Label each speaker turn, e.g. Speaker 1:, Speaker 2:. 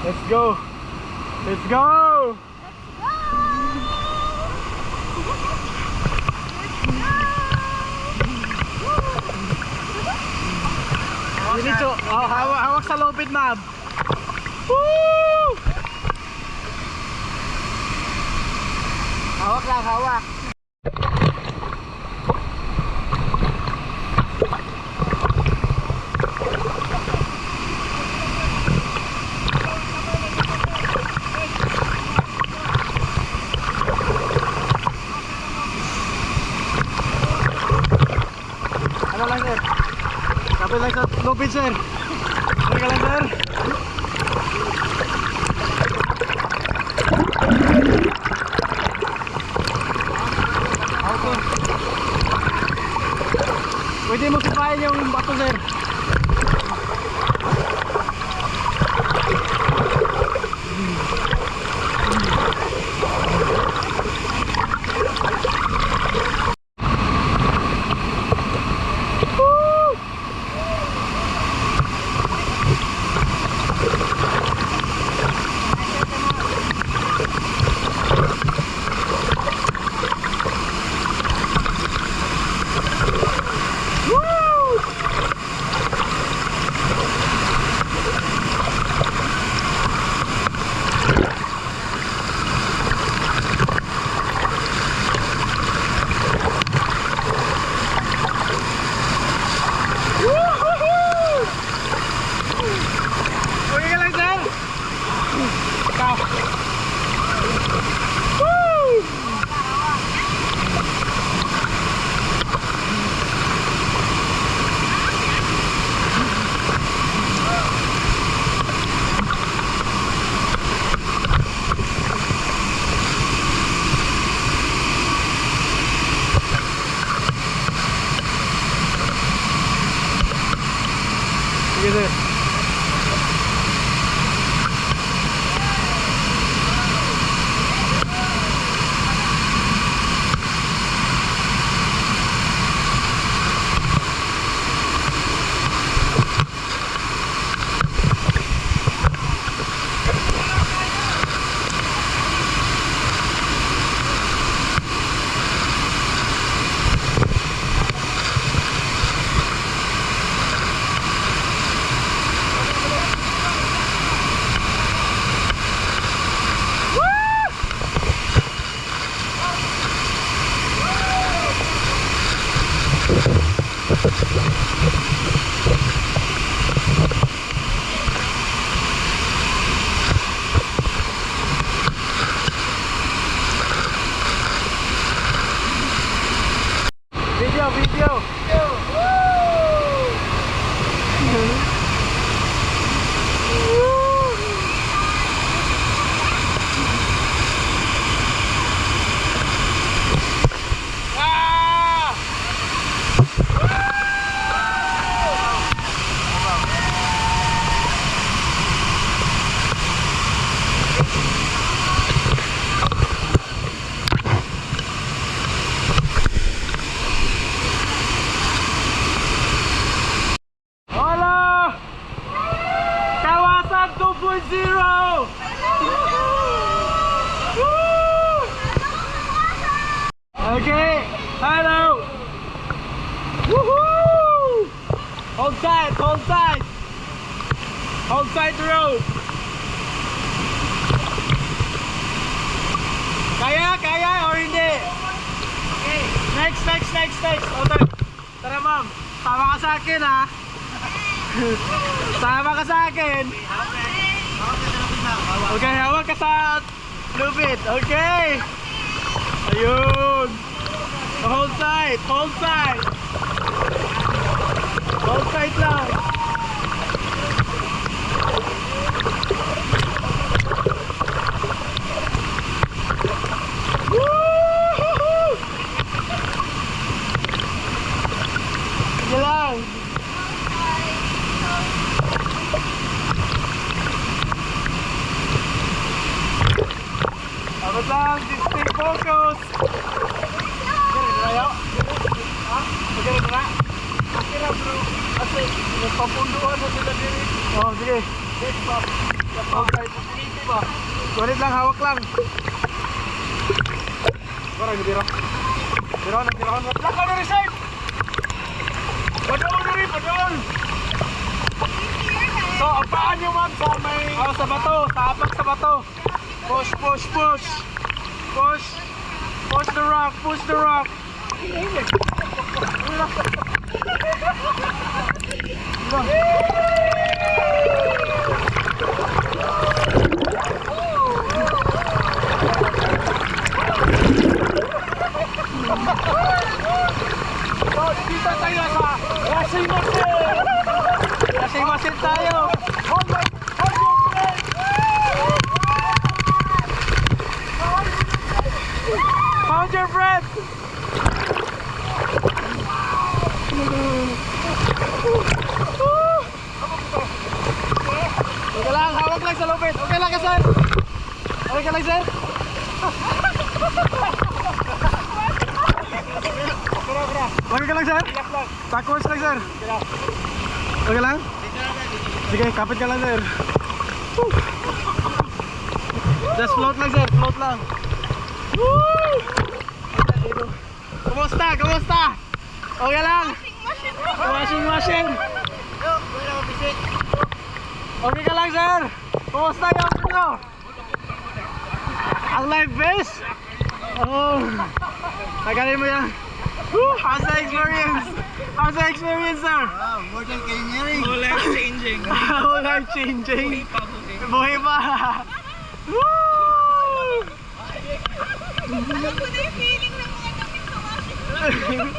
Speaker 1: Let's go! Let's go! Diretso, hawak sa lupit, ma'am. Woo! Hawak lang, hawak. Ano lang, sir? Kapit lang sa lupit, sir. Teka lang, sir. Pwede mo sipahin yung bato, sir. Sige, sir. Video! Okay, hello. Woohoo! Hold tight, hold tight. Hold tight the rope. Kaya or hindi? Okay. Next. Okay. Tara, ma'am. Tama ka sa akin, ha? Tama ka sa akin. Okay, hawak ka sa lupit. Okay. Ayun. Hold tight. Hold tight lang. Woo! Sige lang. Abot lang. Stay focus. Okay na bro. Kasi papunduan na sila diri. Oh, sige. Kulit lang, hawak lang. Parang biro. Biroan. Lakon na reserve! Padol na rin, padol! So, ang paan nyo ma'am sa may... Oh, sa bato, tapak sa bato. Push. Push the rock. So, dito tayo sa washing machine tayo. Hold your breath. Hold your breath. Okay lang, hawak lang sa lupit. Okay lang ka, sir? Okay ka lang, sir? Okay ka lang, sir? Backwards lang, sir? Okay lang? Sige, kapit ka lang, sir. Just float lang, sir. Float lang. Kumusta? Okay lang? Washing machine. Okay ka lang, sir? Kumusta yung nyo? Ang live base? Oh, tagalin mo yan. How's the experience, sir?
Speaker 2: Wow, more than engineering.
Speaker 3: Whole life changing.
Speaker 1: Whole life changing. Buhay pa. Woo!
Speaker 4: Alam ko na yung feeling ng mga damit sa washing machine.